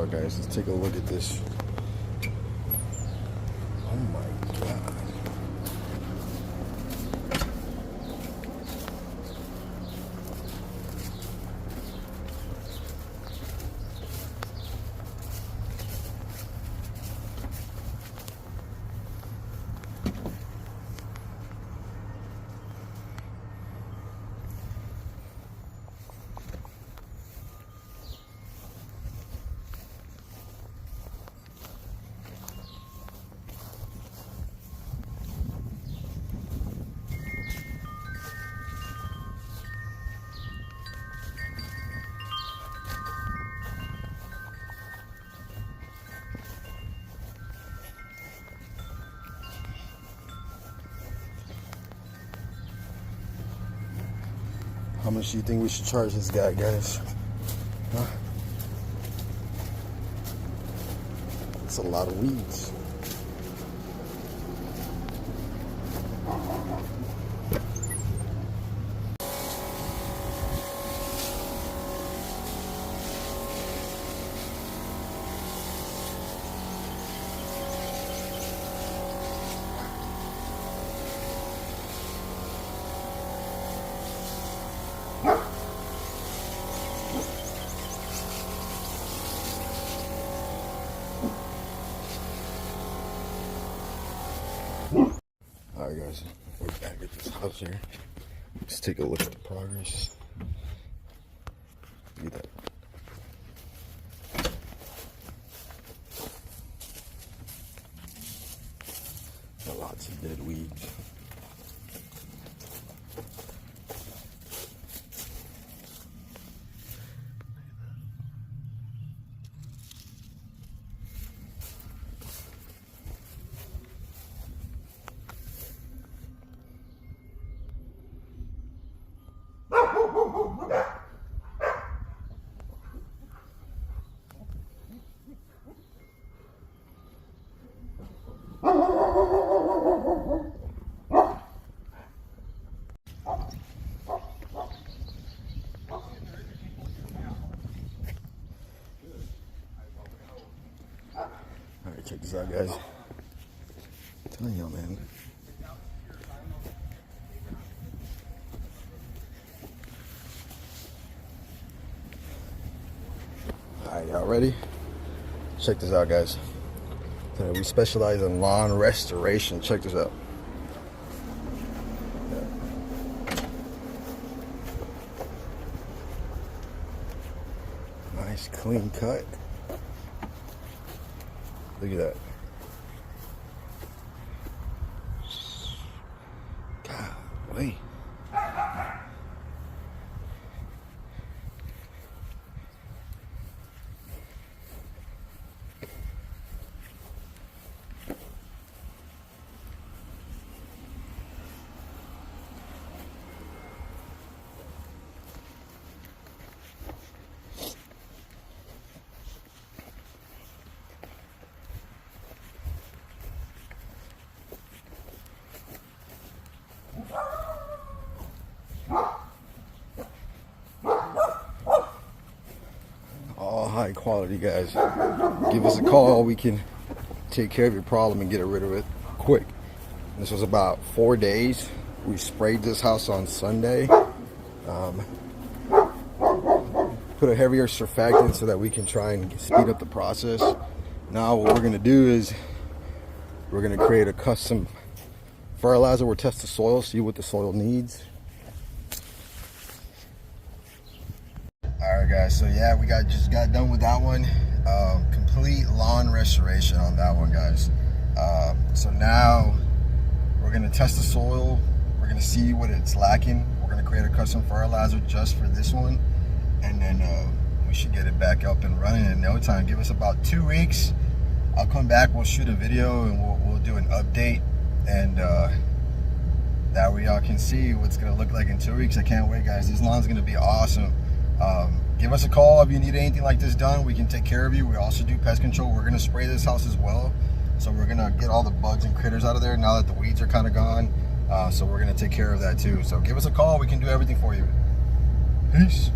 out, guys. Let's take a look at this. Oh my God. How much do you think we should charge this guy, guys? Huh? That's a lot of weeds. Alright guys, we're back at this house here. Let's take a look at the progress. Look at that. Got lots of dead weeds. Alright, check this out, guys. I'm telling y'all, man. Alright, y'all ready? Check this out, guys. We specialize in lawn restoration. Check this out. Nice clean cut. Look at that. Golly. All high quality, guys. Give us a call. We can take care of your problem and get rid of it quick. This was about 4 days. We sprayed this house on Sunday. Put a heavier surfactant so that we can try and speed up the process. Now what we're going to do is we're going to create a custom fertilizer. We'll test the soil, see what the soil needs. Alright guys, so yeah, we just got done with that one. Complete lawn restoration on that one, guys. So now we're going to test the soil. We're going to see what it's lacking. We're going to create a custom fertilizer just for this one, and then we should get it back up and running in no time. Give us about 2 weeks. I'll come back, we'll shoot a video, and we'll do an update, and that way y'all can see what's going to look like in 2 weeks. I can't wait, guys. This lawn's going to be awesome. Give us a call if you need anything like this done. We can take care of you. We also do pest control. We're going to spray this house as well. So we're going to get all the bugs and critters out of there now that the weeds are kind of gone. So we're going to take care of that too. So give us a call. We can do everything for you. Peace.